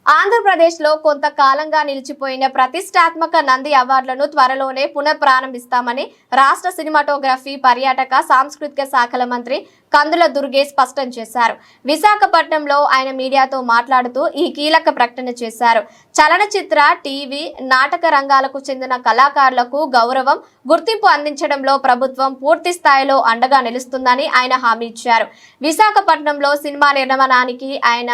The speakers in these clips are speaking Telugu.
ఆంధ్రప్రదేశ్లో కొంతకాలంగా నిలిచిపోయిన ప్రతిష్టాత్మక నంది అవార్డులను త్వరలోనే పునఃప్రారంభిస్తామని రాష్ట్ర సినిమాటోగ్రఫీ, పర్యాటక, సాంస్కృతిక శాఖల మంత్రి కందుల దుర్గేష్ స్పష్టం చేశారు. విశాఖపట్నంలో ఆయన మీడియాతో మాట్లాడుతూ ఈ కీలక ప్రకటన చేశారు. చలనచిత్ర, టీవీ, నాటక రంగాలకు చెందిన కళాకారులకు గౌరవం, గుర్తింపు అందించడంలో ప్రభుత్వం పూర్తి స్థాయిలో అండగా నిలుస్తుందని ఆయన హామీ ఇచ్చారు. విశాఖపట్నంలో సినిమా నిర్మాణానికి ఆయన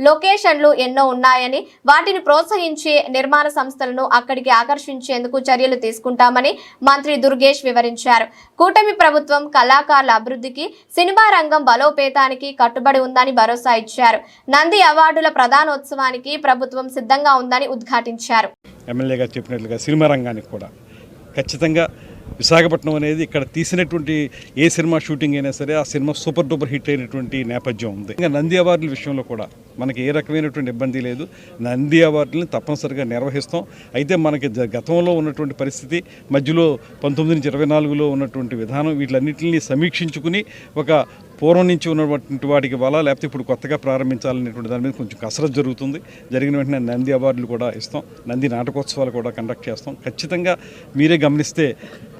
లొకేషన్లు ఎన్నో ఉన్నాయని, వాటిని ప్రోత్సహించే నిర్మాణ సంస్థలను అక్కడికి ఆకర్షించేందుకు చర్యలు తీసుకుంటామని మంత్రి దుర్గేష్ వివరించారు. కూటమి ప్రభుత్వం కళాకారుల అభివృద్ధికి, సినిమా రంగం బలోపేతానికి కట్టుబడి ఉందని భరోసా ఇచ్చారు. నంది అవార్డుల ప్రధానోత్సవానికి ప్రభుత్వం సిద్ధంగా ఉందని ఉద్ఘాటించారు. ఎమ్మెల్యేగా చెప్పినట్లుగా సినిమా రంగానికి కూడా ఖచ్చితంగా విశాఖపట్నం అనేది ఇక్కడ తీసినటువంటి ఏ సినిమా షూటింగ్ అయినా సరే ఆ సినిమా సూపర్ డూపర్ హిట్ అయినటువంటి నేపథ్యం ఉంది. ఇంకా నంది అవార్డుల విషయంలో కూడా మనకి ఏ రకమైనటువంటి ఇబ్బంది లేదు. నంది అవార్డులను తప్పనిసరిగా నిర్వహిస్తాం. అయితే మనకి గతంలో ఉన్నటువంటి పరిస్థితి, మధ్యలో 1924లో ఉన్నటువంటి విధానం, వీటిలన్నింటినీ సమీక్షించుకుని ఒక పూర్వం నుంచి ఉన్నటువంటి వాటికి వల్ల, లేకపోతే ఇప్పుడు కొత్తగా ప్రారంభించాలనేటువంటి దాని మీద కొంచెం కసరత్తు జరుగుతుంది. జరిగిన వెంటనే నంది అవార్డులు కూడా ఇస్తాం, నంది నాటకోత్సవాలు కూడా కండక్ట్ చేస్తాం. ఖచ్చితంగా మీరే గమనిస్తే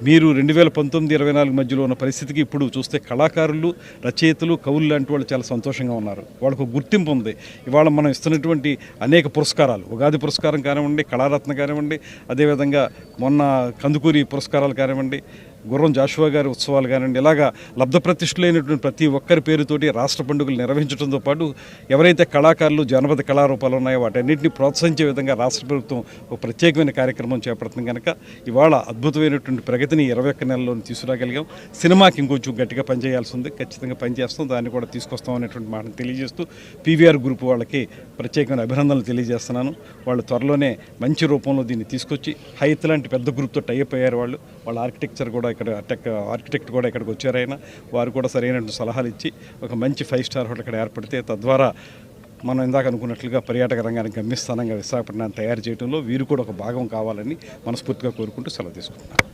మీరు 2019-24 మధ్యలో ఉన్న పరిస్థితికి ఇప్పుడు చూస్తే కళాకారులు, రచయితలు, కవులు లాంటి వాళ్ళు చాలా సంతోషంగా ఉన్నారు. వాళ్ళకు గుర్తింపు ఉంది. ఇవాళ మనం ఇస్తున్నటువంటి అనేక పురస్కారాలు, ఉగాది పురస్కారం కానివ్వండి, కళారత్న కానివ్వండి, అదేవిధంగా మొన్న కందుకూరి పురస్కారాలు కానివ్వండి, గుర్రం జాషువా గారి ఉత్సవాలు కానివ్వండి, ఇలాగా లబ్ధప్రతిష్ఠులైనటువంటి ప్రతి ఒక్కరి పేరుతోటి రాష్ట్ర పండుగలు నిర్వహించడంతో పాటు ఎవరైతే కళాకారులు, జానపద కళారూపాలు ఉన్నాయో వాటన్నింటినీ ప్రోత్సహించే విధంగా రాష్ట్ర ప్రభుత్వం ఒక ప్రత్యేకమైన కార్యక్రమం చేపడుతుంది. కనుక ఇవాళ అద్భుతమైనటువంటి ప్రగతిని 21 నెలల్లో తీసుకురాగలిగాం. సినిమాకి ఇంకొంచెం గట్టిగా పనిచేయాల్సి ఉంది. ఖచ్చితంగా పనిచేస్తాం, దాన్ని కూడా తీసుకొస్తాం అనేటువంటి మాటను తెలియజేస్తూ పీవీఆర్ గ్రూప్ వాళ్ళకి ప్రత్యేకమైన అభినందనలు తెలియజేస్తున్నాను. వాళ్ళు త్వరలోనే మంచి రూపంలో దీన్ని తీసుకొచ్చి హైత్ లాంటి పెద్ద గ్రూప్తో టైఅప్ అయ్యారు. వాళ్ళ ఆర్కిటెక్చర్ కూడా ఇక్కడ ఆర్కిటెక్ట్ కూడా ఇక్కడికి వచ్చారు. ఆయన వారు కూడా సరైన సలహాలు ఇచ్చి ఒక మంచి 5 స్టార్ హోటల్ ఇక్కడ ఏర్పడితే తద్వారా మనం ఇందాక అనుకున్నట్లుగా పర్యాటక రంగానికి గమ్యస్థానంగా విశాఖపట్నాన్ని తయారు చేయడంలో వీరు కూడా ఒక భాగం కావాలని మనస్ఫూర్తిగా కోరుకుంటూ సెలవు తీసుకుంటున్నాను.